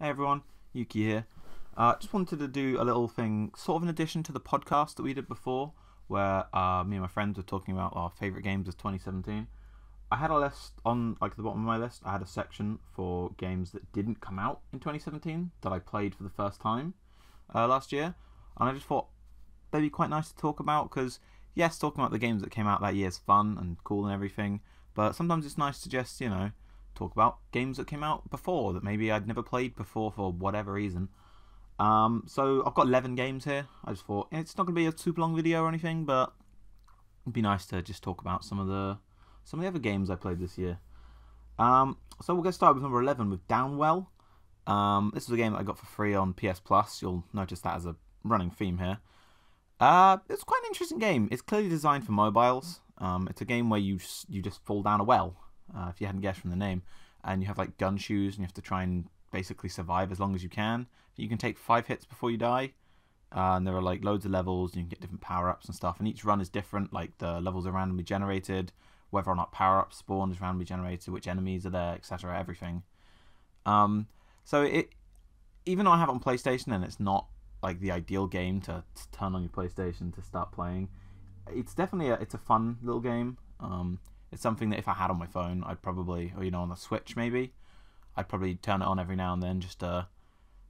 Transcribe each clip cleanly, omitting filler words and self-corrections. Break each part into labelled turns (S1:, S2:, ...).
S1: Hey everyone, Yuki here. Just wanted to do a little thing, sort of in addition to the podcast that we did before, where me and my friends were talking about our favourite games of 2017. I had a list on, like, the bottom of my list. I had a section for games that didn't come out in 2017 that I played for the first time last year, and I just thought they'd be quite nice to talk about because, yes, talking about the games that came out that year is fun and cool and everything, but sometimes it's nice to just, talk about games that came out before that maybe I'd never played before for whatever reason. So I've got 11 games here. I just thought it's not going to be a super long video or anything, but it'd be nice to just talk about some of the other games I played this year. So we'll get started with number 11 with Downwell. This is a game that I got for free on PS Plus. You'll notice that as a running theme here. It's quite an interesting game. It's clearly designed for mobiles. It's a game where you just fall down a well, if you hadn't guessed from the name, and you have like gun shoes, and you have to try and basically survive as long as you can. You can take 5 hits before you die, and there are like loads of levels, and you can get different power-ups and stuff, and each run is different. Like the levels are randomly generated, whether or not power-ups spawn is randomly generated, which enemies are there, etc., everything. So even though I have it on PlayStation and it's not like the ideal game to turn on your PlayStation to start playing, it's definitely it's a fun little game. It's something that if I had on my phone, I'd probably, or on the Switch maybe, I'd probably turn it on every now and then just to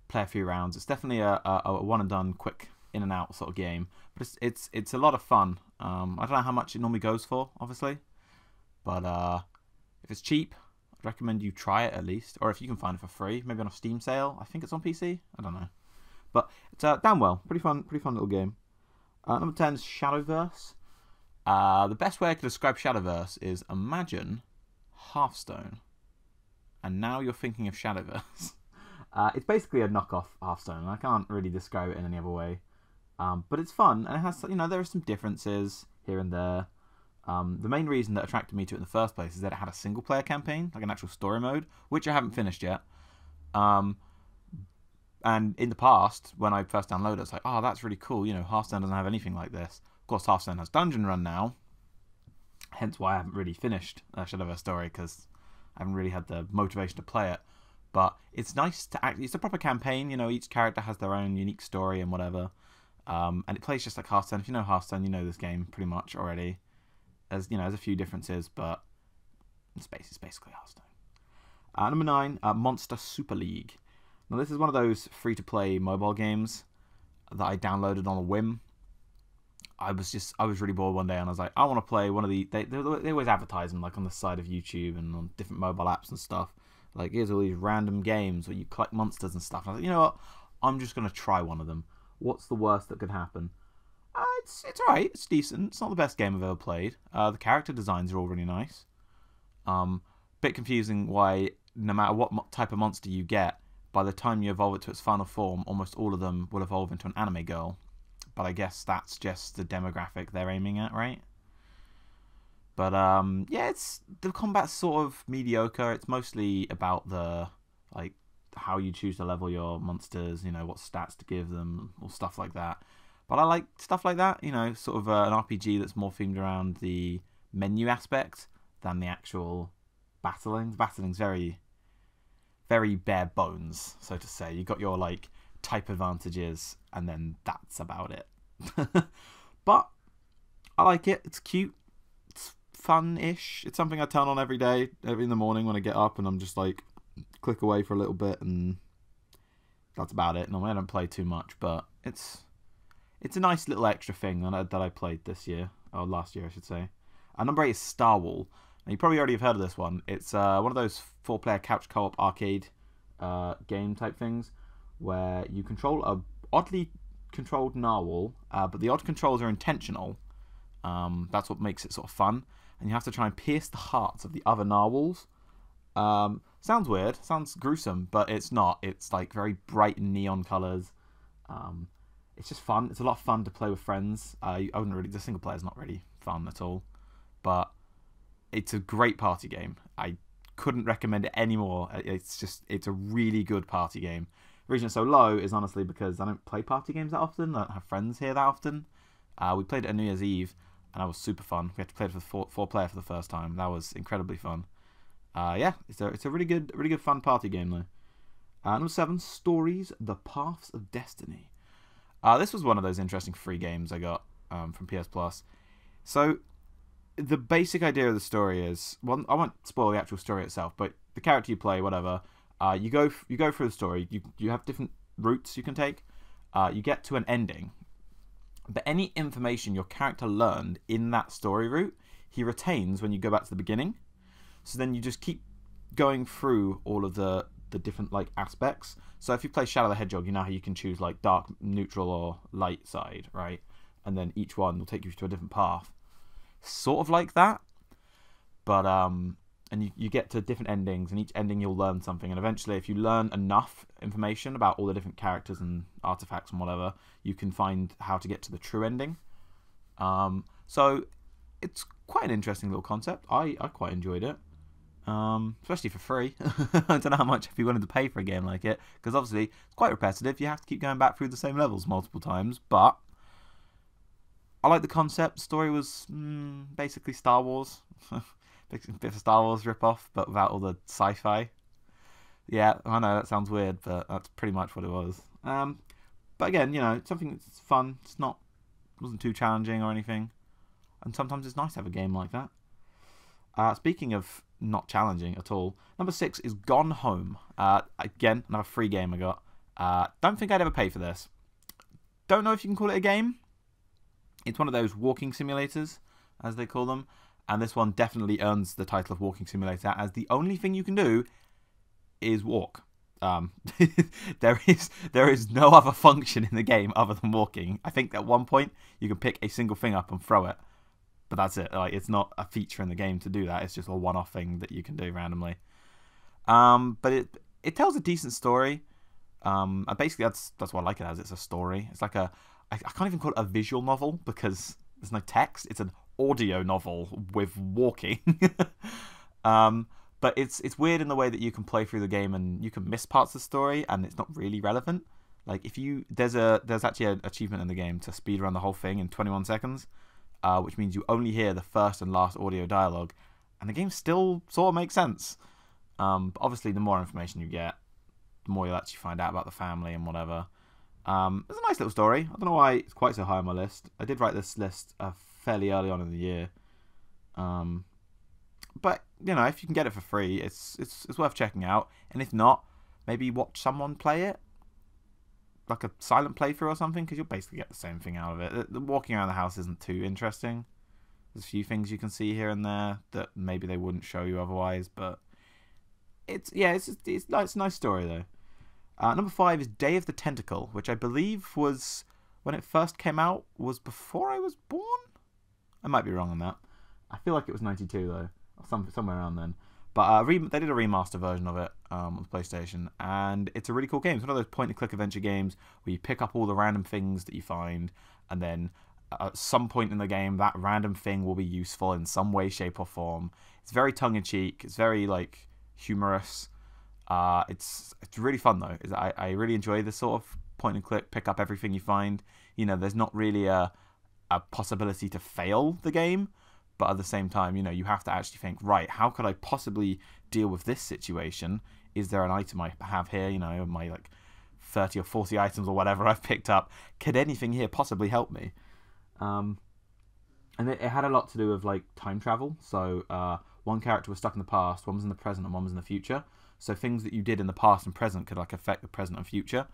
S1: play a few rounds. It's definitely a one and done, quick in and out sort of game, but it's a lot of fun. I don't know how much it normally goes for, obviously, but if it's cheap, I'd recommend you try it at least, or if you can find it for free, maybe on a Steam sale. I think it's on PC. I don't know, but it's Downwell, pretty fun little game. Number 10 is Shadowverse. The best way I could describe Shadowverse is imagine Hearthstone, and now you're thinking of Shadowverse. It's basically a knockoff Hearthstone, and I can't really describe it in any other way. But it's fun, and it has, there are some differences here and there. The main reason that attracted me to it in the first place is that it had a single-player campaign, like an actual story mode, which I haven't finished yet. And in the past, when I first downloaded it, it's like, oh, that's really cool. Hearthstone doesn't have anything like this. Of course, Hearthstone has Dungeon Run now, hence why I haven't really finished Shadowverse Story, because I haven't really had the motivation to play it. But it's nice to it's a proper campaign. Each character has their own unique story and whatever. And it plays just like Hearthstone. If you know Hearthstone, you know this game pretty much already. There's a few differences, but it's basically Hearthstone. Number 9, Monster Super League. Now this is one of those free-to-play mobile games that I downloaded on a whim. I was really bored one day, and I was like, I want to play one of the. They always advertise them like on the side of YouTube and on different mobile apps and stuff. Like, here's all these random games where you collect monsters and stuff. And I was like, you know what? I'm just gonna try one of them. What's the worst that could happen? It's alright. It's decent. It's not the best game I've ever played. The character designs are all really nice. Bit confusing why no matter what type of monster you get, by the time you evolve it to its final form, almost all of them will evolve into an anime girl. But I guess that's just the demographic they're aiming at, right? But yeah, the combat's sort of mediocre. It's mostly about how you choose to level your monsters, what stats to give them, or stuff like that. But I like stuff like that, sort of an RPG that's more themed around the menu aspect than the actual battling. The battling's very, very bare bones, so to say. You got your type advantages, and then that's about it. But I like it. It's cute. It's fun-ish. It's something I turn on every day, in the morning when I get up, and I'm just click away for a little bit, and that's about it. Normally I don't play too much, but it's a nice little extra thing that I played this year, or last year I should say. Number 8 is Starwall. Now you probably already have heard of this one. It's one of those 4-player couch co-op arcade game type things, where you control a oddly controlled narwhal, but the odd controls are intentional. That's what makes it sort of fun, and you have to try and pierce the hearts of the other narwhals. Sounds weird, sounds gruesome, but it's not. It's very bright neon colours. It's just fun. It's a lot of fun to play with friends. The single player is not really fun at all, but it's a great party game. I couldn't recommend it anymore. It's a really good party game. The reason it's so low is honestly because I don't play party games that often. I don't have friends here that often. We played it on New Year's Eve, and that was super fun. We had to play it for 4-player for the first time. That was incredibly fun. Yeah, it's a really good fun party game though. Number 7, Stories: The Paths of Destiny. This was one of those interesting free games I got from PS Plus. So the basic idea of the story is, well, I won't spoil the actual story itself, but the character you play, whatever, you go through the story. You have different routes you can take. You get to an ending, but any information your character learned in that story route, he retains when you go back to the beginning. So then you just keep going through all of the different like aspects. So if you play Shadow the Hedgehog, you know how you can choose like dark, neutral, or light side, right? And then each one will take you to a different path. Sort of like that, but and you get to different endings, and each ending you'll learn something, and eventually if you learn enough information about all the different characters and artifacts and whatever, you can find how to get to the true ending. So it's quite an interesting little concept. I quite enjoyed it, especially for free. I don't know how much I'd be willing to pay for a game like it, because obviously it's quite repetitive. You have to keep going back through the same levels multiple times, but I like the concept. The story was basically Star Wars. A bit of a Star Wars ripoff, but without all the sci-fi. Yeah, I know that sounds weird, but that's pretty much what it was. But again, you know, something that's fun. Wasn't too challenging or anything. And sometimes it's nice to have a game like that. Speaking of not challenging at all, number 6 is Gone Home. Again, another free game I got. Don't think I'd ever pay for this. Don't know if you can call it a game. It's one of those walking simulators, as they call them, and this one definitely earns the title of walking simulator, as the only thing you can do is walk. There is no other function in the game other than walking. I think at one point you can pick a single thing up and throw it, but that's it. Like, it's not a feature in the game to do that. It's just a one-off thing that you can do randomly. But it tells a decent story. And basically that's what I like it as. It's a story. It's like I can't even call it a visual novel because there's no text. It's an audio novel with walking. But it's weird in the way that you can play through the game and you can miss parts of the story and it's not really relevant. Like there's actually an achievement in the game to speedrun the whole thing in 21 seconds, which means you only hear the first and last audio dialogue, and the game still sort of makes sense. But obviously, the more information you get, the more you'll actually find out about the family and whatever. It's a nice little story. I don't know why it's quite so high on my list. I did write this list fairly early on in the year. But, you know, if you can get it for free, it's worth checking out. And if not, maybe watch someone play it. Like a silent playthrough or something, because you'll basically get the same thing out of it. The walking around the house isn't too interesting. There's a few things you can see here and there that maybe they wouldn't show you otherwise, but it's a nice story though. Number 5 is Day of the Tentacle, which I believe was, when it first came out, was before I was born? I might be wrong on that. I feel like it was 92 though, or somewhere around then. But they did a remaster version of it on the PlayStation, and it's a really cool game. It's one of those point-and-click adventure games where you pick up all the random things that you find, and then at some point in the game, that random thing will be useful in some way, shape, or form. It's very tongue-in-cheek. It's very like humorous. It's really fun though. I really enjoy this sort of point-and-click, pick up everything you find. You know, there's not really a possibility to fail the game. But at the same time, you know, you have to actually think, right, how could I possibly deal with this situation? Is there an item I have here, you know, my like 30 or 40 items or whatever I've picked up? Could anything here possibly help me? And it had a lot to do with like time travel. So one character was stuck in the past, one was in the present, and one was in the future. So things that you did in the past and present could like affect the present and future,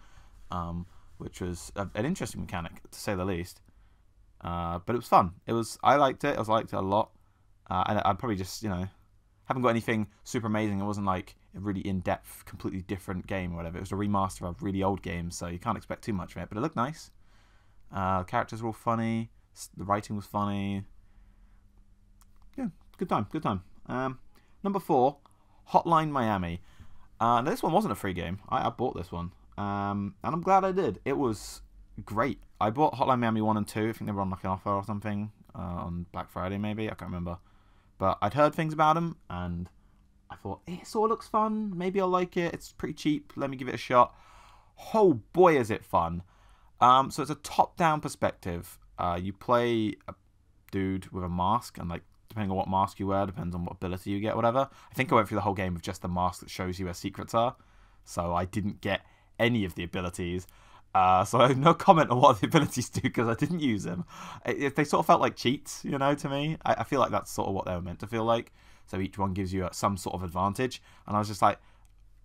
S1: which was an interesting mechanic to say the least. But it was fun. I liked it. I liked it a lot. And I'd probably just, you know, haven't got anything super amazing. It wasn't like a really in-depth, completely different game or whatever. It was a remaster of a really old game, so you can't expect too much from it. But it looked nice. Characters were all funny. The writing was funny. Yeah, good time. Number 4, Hotline Miami. Now this one wasn't a free game. I bought this one. And I'm glad I did. It was great. I bought Hotline Miami 1 and 2. I think they were on like an offer or something on Black Friday maybe. I can't remember. But I'd heard things about them and I thought, it sort of looks fun. Maybe I'll like it. It's pretty cheap. Let me give it a shot. Oh boy, is it fun. So it's a top-down perspective. You play a dude with a mask, and like depending on what mask you wear, depends on what ability you get, whatever. I think I went through the whole game with just the mask that shows you where secrets are. so I didn't get any of the abilities. So I have no comment on what the abilities do because I didn't use them. They sort of felt like cheats, you know, to me. I feel like that's sort of what they were meant to feel like. So each one gives you some sort of advantage. And I was just like,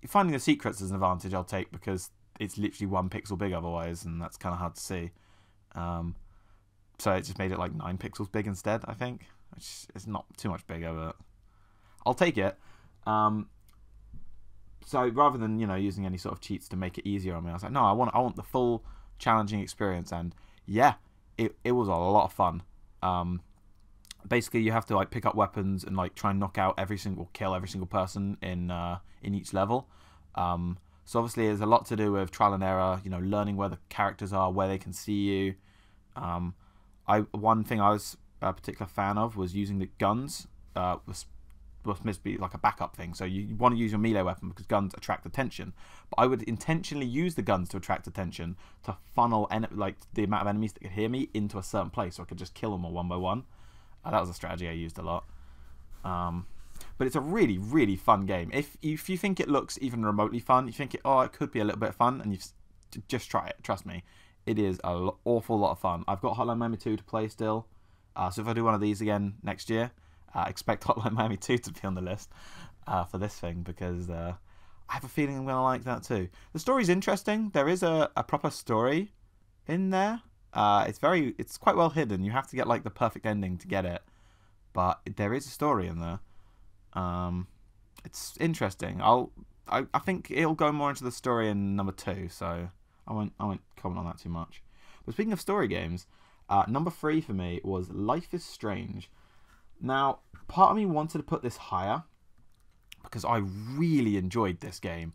S1: finding the secrets is an advantage I'll take because it's literally 1 pixel big otherwise, and that's kind of hard to see. So it just made it like 9 pixels big instead, I think. Which is not too much bigger, but I'll take it. So rather than, you know, using any sort of cheats to make it easier on me, I was like, no, I want the full challenging experience. And yeah, it was a lot of fun. Basically, you have to like pick up weapons and like try and knock out kill every single person in each level. So obviously, there's a lot to do with trial and error. You know, learning where the characters are, where they can see you. One thing I was a particular fan of was using the guns. Was supposed to be like a backup thing. So you want to use your melee weapon because guns attract attention. But I would intentionally use the guns to attract attention to funnel like the amount of enemies that could hear me into a certain place, so I could just kill them all one by one. That was a strategy I used a lot. But it's a really, really fun game. If you think it looks even remotely fun, you think it could be a little bit fun, and you just try it. Trust me, it is an awful lot of fun. I've got Hotline Miami 2 to play still. So if I do one of these again next year, expect Hotline Miami 2 to be on the list for this thing, because I have a feeling I'm going to like that too. The story's interesting. There is a proper story in there. It's quite well hidden. You have to get like the perfect ending to get it, but there is a story in there. It's interesting. I think it'll go more into the story in number 2, so I won't comment on that too much. But speaking of story games, number 3 for me was Life is Strange. Now, part of me wanted to put this higher because I really enjoyed this game.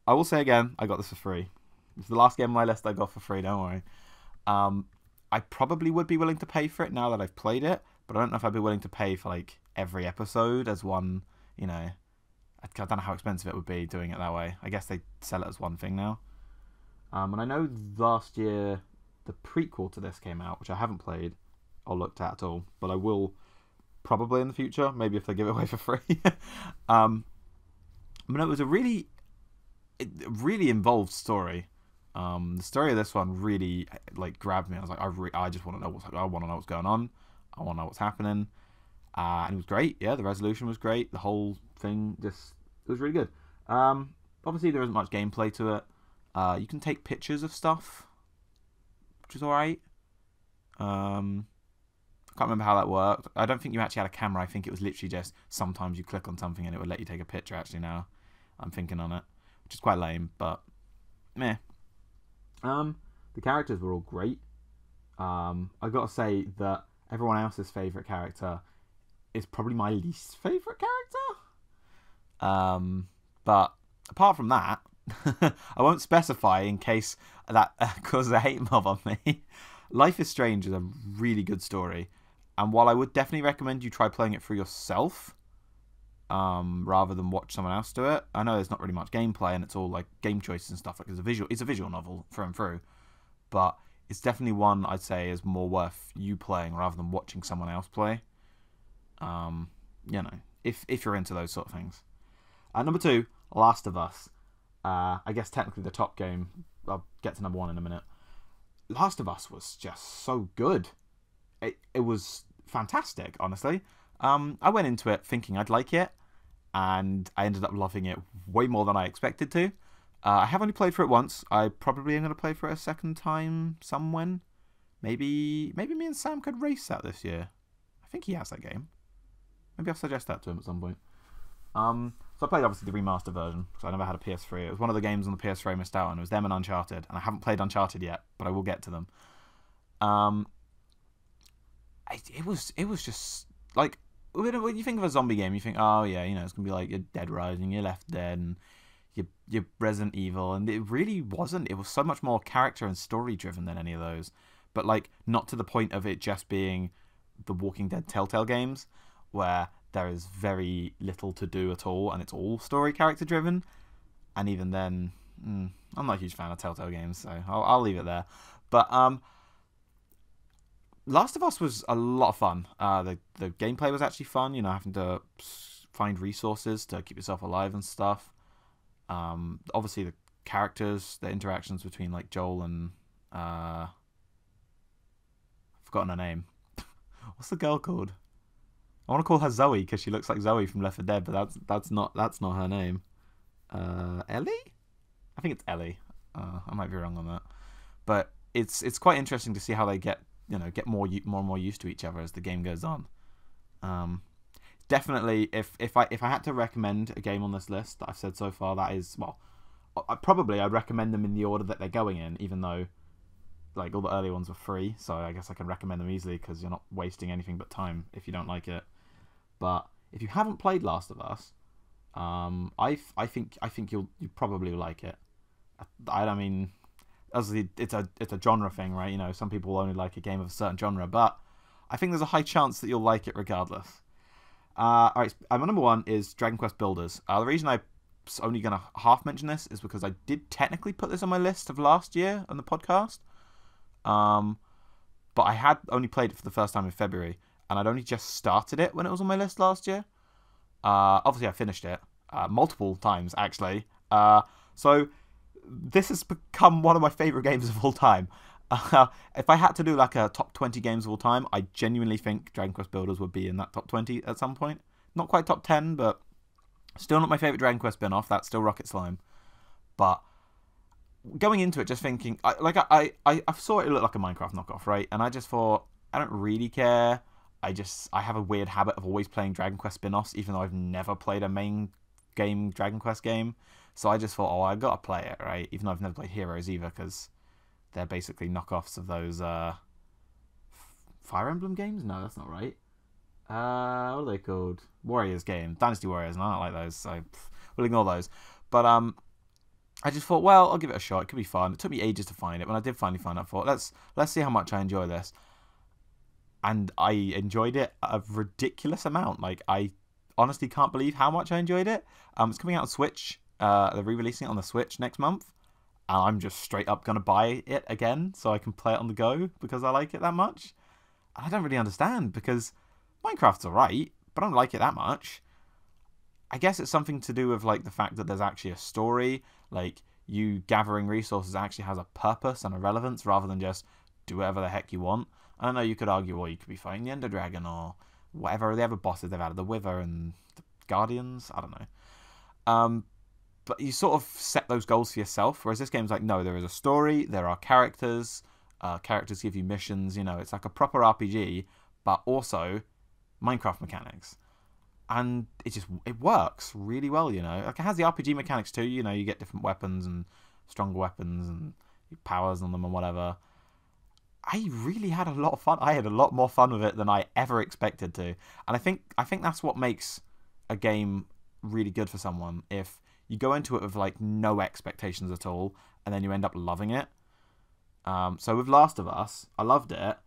S1: I will say again, I got this for free. It's the last game on my list I got for free, don't worry. I probably would be willing to pay for it now that I've played it, but I don't know if I'd be willing to pay for like every episode as one, you know. I don't know how expensive it would be doing it that way. I guess they sell it as one thing now. And I know last year the prequel to this came out, which I haven't played or looked at all, but I will probably in the future, maybe if they give it away for free. But it was a really involved story. The story of this one really like grabbed me. I was like, I just want to know what's going on. I want to know what's happening. And it was great. Yeah, the resolution was great. The whole thing it was really good. Obviously, there isn't much gameplay to it. You can take pictures of stuff, which is alright. I can't remember how that worked. I don't think you actually had a camera. I think it was literally just sometimes you click on something and it would let you take a picture. Actually, now I'm thinking on it, which is quite lame, but meh. The characters were all great. I gotta say that everyone else's favourite character is probably my least favourite character. But apart from that, I won't specify in case that causes a hate mob on me. Life is Strange is a really good story, and while I would definitely recommend you try playing it for yourself, rather than watch someone else do it. I know there's not really much gameplay and it's all like game choices and stuff. Like it's a visual novel through and through, but it's definitely one I'd say is more worth you playing rather than watching someone else play. You know, if you're into those sort of things. Number 2, Last of Us. I guess technically the top game. I'll get to number 1 in a minute. Last of Us was just so good. It was fantastic, honestly. I went into it thinking I'd like it, and I ended up loving it way more than I expected to. I have only played for it once. I probably am going to play for it a second time somewhen. Maybe me and Sam could race that this year. I think he has that game. Maybe I'll suggest that to him at some point. So I played obviously the remaster version because I never had a PS3. It was one of the games on the PS3 I missed out on. It was them and Uncharted, and I haven't played Uncharted yet, but I will get to them. It was just like when you think of a zombie game, you think, oh yeah, you know, it's gonna be like your Dead Rising, your Left Dead, and your Resident Evil, and it really wasn't. It was so much more character and story driven than any of those, but like not to the point of it just being the Walking Dead Telltale games, where there is very little to do at all, and it's all story character driven. And even then, I'm not a huge fan of Telltale games, so I'll leave it there. But Last of Us was a lot of fun. The gameplay was actually fun, you know, having to find resources to keep yourself alive and stuff. Obviously the characters, the interactions between like Joel and I've forgotten her name. What's the girl called? I want to call her Zoe because she looks like Zoe from Left 4 Dead, but that's not her name. Ellie? I think it's Ellie. I might be wrong on that, but it's quite interesting to see how they get more and more used to each other as the game goes on. Definitely, if I had to recommend a game on this list that I've said so far, that is, well, I'd recommend them in the order that they're going in, even though like all the early ones were free, so I guess I can recommend them easily because you're not wasting anything but time if you don't like it. But if you haven't played Last of Us, I think you probably will like it. I mean, obviously it's a genre thing, right? You know, some people only like a game of a certain genre, but I think there's a high chance that you'll like it regardless. Alright, my number one is Dragon Quest Builders. The reason I'm only going to half mention this is because I did technically put this on my list of last year on the podcast. But I had only played it for the first time in February, and I'd only just started it when it was on my list last year. Obviously I finished it multiple times, actually. So this has become one of my favourite games of all time. If I had to do like a top 20 games of all time, I genuinely think Dragon Quest Builders would be in that top 20 at some point. Not quite top 10, but still not my favourite Dragon Quest spin-off. That's still Rocket Slime. But going into it, just thinking, I saw it look like a Minecraft knockoff, right? And I just thought, I don't really care. I have a weird habit of always playing Dragon Quest spin-offs, even though I've never played a main game Dragon Quest game. So I just thought, oh, I gotta play it, right? Even though I've never played Heroes either, because they're basically knockoffs of those Fire Emblem games. No, that's not right. What are they called? Warriors game, Dynasty Warriors, and I don't like those, so we'll ignore those. But I just thought, well, I'll give it a shot. It could be fun. It took me ages to find it. When I did finally find it, I thought, let's see how much I enjoy this. And I enjoyed it a ridiculous amount. Like, I honestly can't believe how much I enjoyed it. It's coming out on Switch. They're re-releasing it on the Switch next month. And I'm just straight up going to buy it again so I can play it on the go because I like it that much. And I don't really understand because Minecraft's alright, but I don't like it that much. I guess it's something to do with like the fact that there's actually a story. Like, you gathering resources actually has a purpose and a relevance rather than just do whatever the heck you want. I don't know, you could argue, well, you could be fighting the Ender Dragon or whatever the other bosses they've added, the Wither and the Guardians, I don't know. But you sort of set those goals for yourself, whereas this game's like, no, there is a story, there are characters, characters give you missions, you know, it's like a proper RPG, but also Minecraft mechanics. And it works really well, you know. Like, it has the RPG mechanics too, you know, you get different weapons and stronger weapons and powers on them and whatever. I really had a lot of fun. I had a lot more fun with it than I ever expected to. And I think that's what makes a game really good for someone. If you go into it with like no expectations at all, and then you end up loving it. So with Last of Us, I loved it,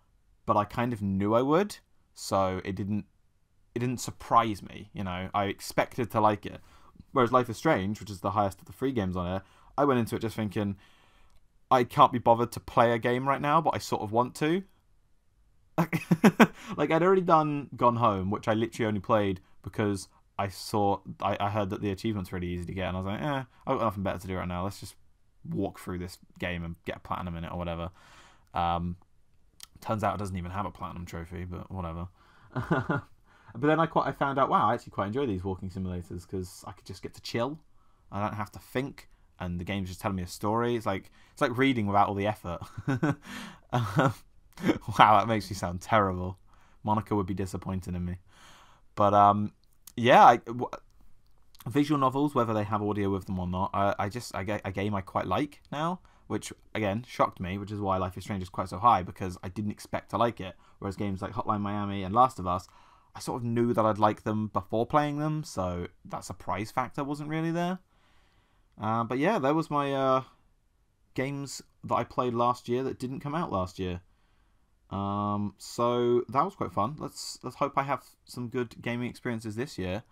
S1: but I kind of knew I would, so it didn't surprise me, you know. I expected to like it. Whereas Life is Strange, which is the highest of the free games on it, I went into it just thinking, I can't be bothered to play a game right now, but I sort of want to. Like, I'd already done Gone Home, which I literally only played because I heard that the achievement's really easy to get, and I was like, I've got nothing better to do right now. Let's just walk through this game and get a platinum in it or whatever. Turns out it doesn't even have a platinum trophy, but whatever. But then I found out, wow, I actually quite enjoy these walking simulators because I could just get to chill. I don't have to think, and the game's just telling me a story. It's like reading without all the effort. Wow, that makes me sound terrible. Monica would be disappointed in me. But yeah, visual novels, whether they have audio with them or not, a game I quite like now, which again shocked me, which is why Life is Strange is quite so high, because I didn't expect to like it. Whereas games like Hotline Miami and Last of Us, I sort of knew that I'd like them before playing them, so that surprise factor wasn't really there. But yeah, that was my games that I played last year that didn't come out last year. So that was quite fun. Let's hope I have some good gaming experiences this year.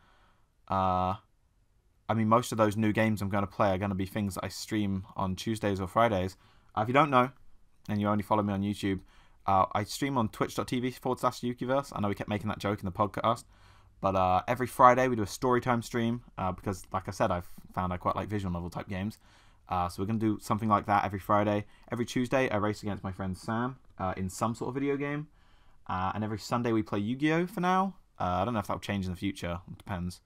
S1: I mean, most of those new games I'm going to play are going to be things that I stream on Tuesdays or Fridays. If you don't know, and you only follow me on YouTube, I stream on twitch.tv/TheYukiverse. I know we kept making that joke in the podcast, But every Friday we do a storytime stream because, like I said, I've found I quite like visual novel type games. So we're going to do something like that every Friday. Every Tuesday I race against my friend Sam in some sort of video game. And every Sunday we play Yu-Gi-Oh! For now. I don't know if that'll change in the future. It depends.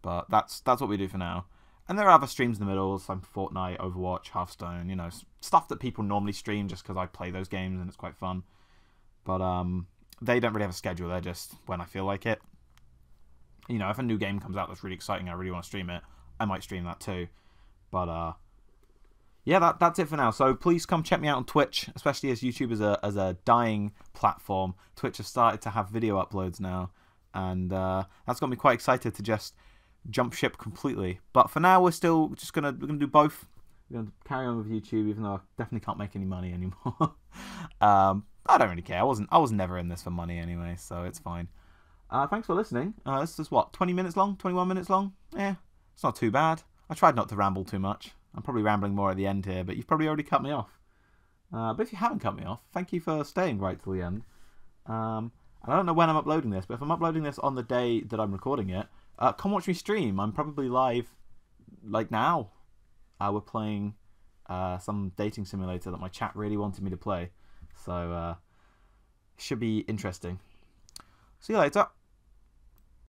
S1: But that's what we do for now. And there are other streams in the middle, some Fortnite, Overwatch, Hearthstone, stuff that people normally stream just because I play those games and it's quite fun. But they don't really have a schedule. They're just when I feel like it. If a new game comes out that's really exciting, I really want to stream it, I might stream that too. But yeah, that's it for now. So please come check me out on Twitch, especially as YouTube is a dying platform. Twitch has started to have video uploads now, and that's got me quite excited to just jump ship completely. But for now, we're gonna do both. We're gonna carry on with YouTube, even though I definitely can't make any money anymore. I don't really care. I was never in this for money anyway, so it's fine. Thanks for listening. This is what, 20 minutes long, 21 minutes long. It's not too bad. I tried not to ramble too much. I'm probably rambling more at the end here, but you've probably already cut me off. But if you haven't cut me off, thank you for staying right till the end. And I don't know when I'm uploading this, but if I'm uploading this on the day that I'm recording it, come watch me stream. I'm probably live, like now. We're playing some dating simulator that my chat really wanted me to play. So, it should be interesting. See you later.